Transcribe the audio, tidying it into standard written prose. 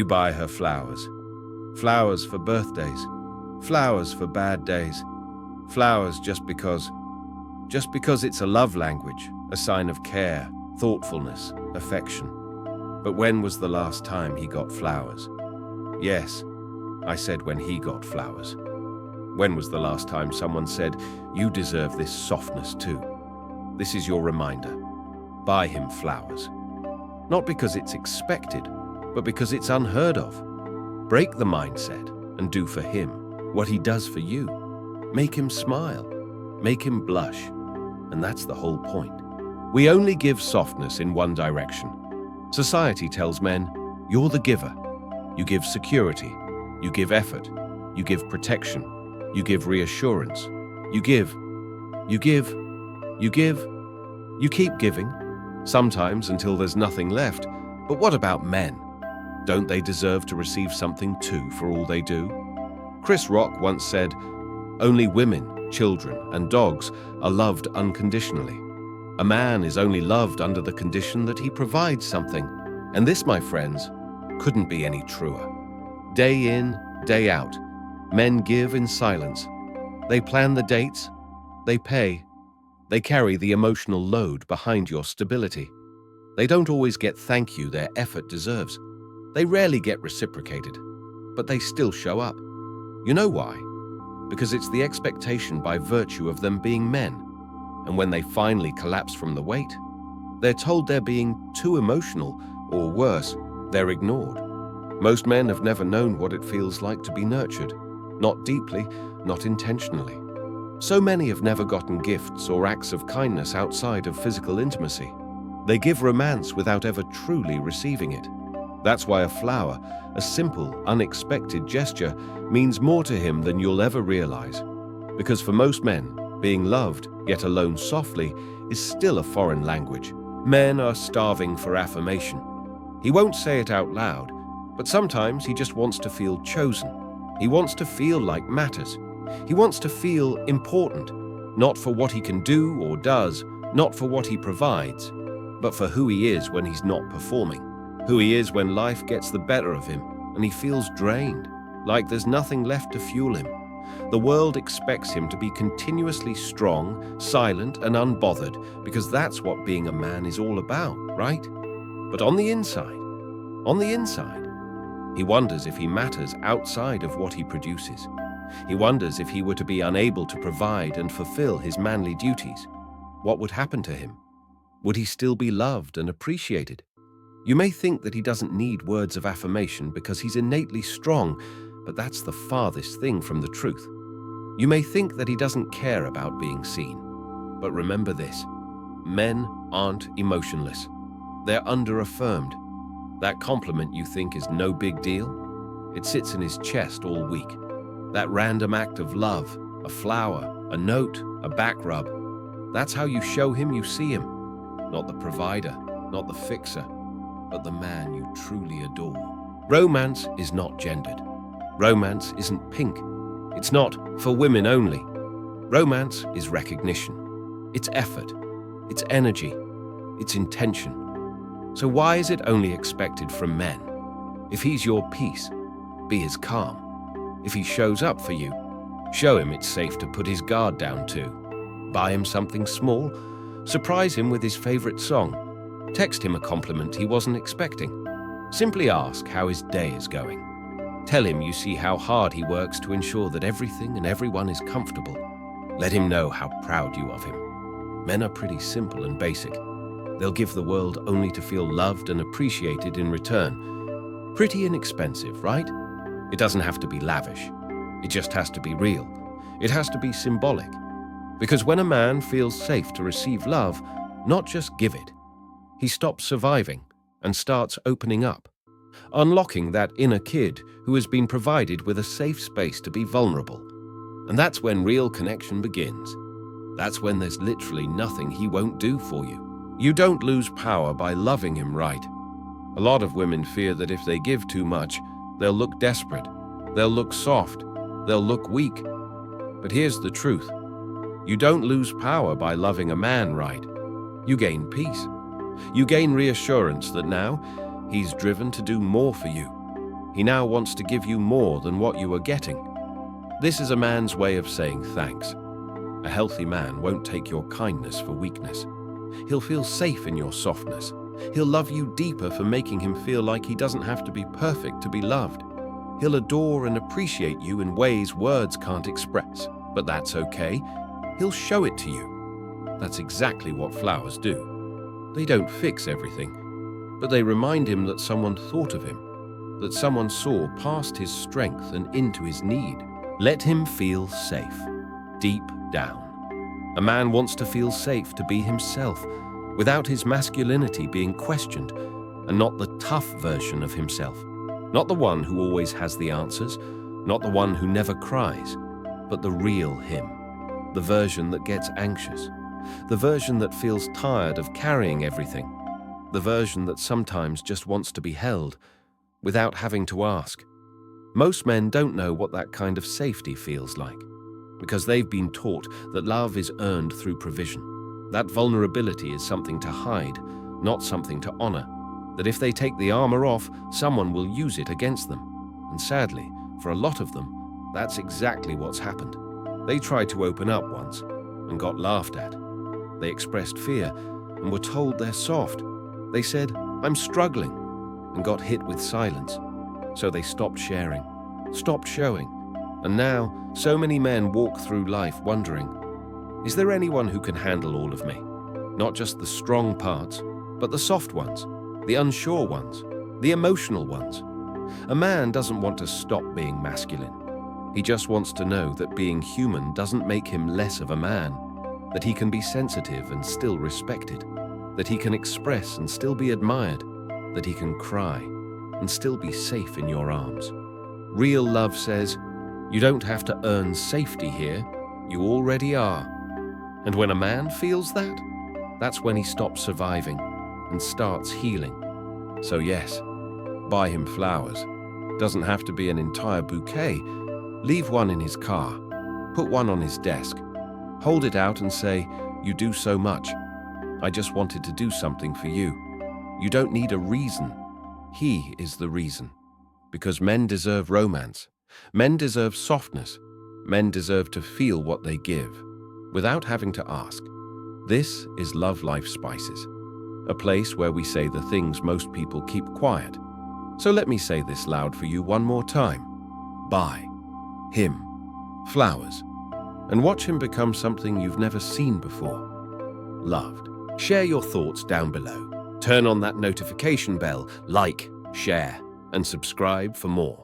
You buy her flowers. Flowers for birthdays. Flowers for bad days. Flowers just because it's a love language, a sign of care, thoughtfulness, affection. But when was the last time he got flowers? Yes, I said when he got flowers. When was the last time someone said, you deserve this softness too? This is your reminder. Buy him flowers. Not because it's expected, but because it's unheard of. Break the mindset and do for him what he does for you. Make him smile. Make him blush. And that's the whole point. We only give softness in one direction. Society tells men, you're the giver. You give security. You give effort. You give protection. You give reassurance. You give. You give. You give. You keep giving, sometimes until there's nothing left. But what about men? Don't they deserve to receive something too for all they do? Chris Rock once said, only women, children, and dogs are loved unconditionally. A man is only loved under the condition that he provides something. And this, my friends, couldn't be any truer. Day in, day out, men give in silence. They plan the dates. They pay. They carry the emotional load behind your stability. They don't always get thank you their effort deserves. They rarely get reciprocated, but they still show up. You know why? Because it's the expectation by virtue of them being men. And when they finally collapse from the weight, they're told they're being too emotional, or worse, they're ignored. Most men have never known what it feels like to be nurtured, not deeply, not intentionally. So many have never gotten gifts or acts of kindness outside of physical intimacy. They give romance without ever truly receiving it. That's why a flower, a simple, unexpected gesture, means more to him than you'll ever realize. Because for most men, being loved, yet alone softly, is still a foreign language. Men are starving for affirmation. He won't say it out loud, but sometimes he just wants to feel chosen. He wants to feel like matters. He wants to feel important, not for what he can do or does, not for what he provides, but for who he is when he's not performing, who he is when life gets the better of him and he feels drained, like there's nothing left to fuel him. The world expects him to be continuously strong, silent, and unbothered, because that's what being a man is all about, right? But on the inside, he wonders if he matters outside of what he produces. He wonders if he were to be unable to provide and fulfill his manly duties, what would happen to him? Would he still be loved and appreciated? You may think that he doesn't need words of affirmation because he's innately strong, but that's the farthest thing from the truth. You may think that he doesn't care about being seen, but remember this: men aren't emotionless. They're under-affirmed. That compliment you think is no big deal, it sits in his chest all week. That random act of love, a flower, a note, a back rub, that's how you show him you see him. Not the provider, not the fixer, but the man you truly adore. Romance is not gendered. Romance isn't pink. It's not for women only. Romance is recognition. It's effort. It's energy. It's intention. So why is it only expected from men? If he's your peace, be his calm. If he shows up for you, show him it's safe to put his guard down too. Buy him something small. Surprise him with his favorite song. Text him a compliment he wasn't expecting. Simply ask how his day is going. Tell him you see how hard he works to ensure that everything and everyone is comfortable. Let him know how proud you of him. Men are pretty simple and basic. They'll give the world only to feel loved and appreciated in return. Pretty inexpensive, right? It doesn't have to be lavish. It just has to be real. It has to be symbolic. Because when a man feels safe to receive love, not just give it, he stops surviving and starts opening up, unlocking that inner kid who has been provided with a safe space to be vulnerable. And that's when real connection begins. That's when there's literally nothing he won't do for you. You don't lose power by loving him right. A lot of women fear that if they give too much, they'll look desperate, they'll look soft, they'll look weak. But here's the truth. You don't lose power by loving a man right. You gain peace. You gain reassurance that now he's driven to do more for you. He now wants to give you more than what you are getting. This is a man's way of saying thanks. A healthy man won't take your kindness for weakness. He'll feel safe in your softness. He'll love you deeper for making him feel like he doesn't have to be perfect to be loved. He'll adore and appreciate you in ways words can't express, but that's okay. He'll show it to you. That's exactly what flowers do. They don't fix everything, but they remind him that someone thought of him, that someone saw past his strength and into his need. Let him feel safe, deep down. A man wants to feel safe to be himself, without his masculinity being questioned, and not the tough version of himself. Not the one who always has the answers, not the one who never cries, but the real him. The version that gets anxious, the version that feels tired of carrying everything, the version that sometimes just wants to be held without having to ask. Most men don't know what that kind of safety feels like, because they've been taught that love is earned through provision. That vulnerability is something to hide, not something to honor. That if they take the armor off, someone will use it against them. And sadly, for a lot of them, that's exactly what's happened. They tried to open up once and got laughed at. They expressed fear and were told they're soft. They said, "I'm struggling," and got hit with silence. So they stopped sharing, stopped showing. And now, so many men walk through life wondering, is there anyone who can handle all of me? Not just the strong parts, but the soft ones, the unsure ones, the emotional ones. A man doesn't want to stop being masculine. He just wants to know that being human doesn't make him less of a man, that he can be sensitive and still respected, that he can express and still be admired, that he can cry and still be safe in your arms. Real love says, you don't have to earn safety here, you already are. And when a man feels that, that's when he stops surviving and starts healing. So yes, buy him flowers. Doesn't have to be an entire bouquet. Leave one in his car. Put one on his desk. Hold it out and say, "You do so much. I just wanted to do something for you." You don't need a reason. He is the reason. Because men deserve romance. Men deserve softness. Men deserve to feel what they give, without having to ask. This is Love Life Spices, a place where we say the things most people keep quiet. So let me say this loud for you one more time. Buy him flowers, and watch him become something you've never seen before. Loved. Share your thoughts down below. Turn on that notification bell, like, share, and subscribe for more.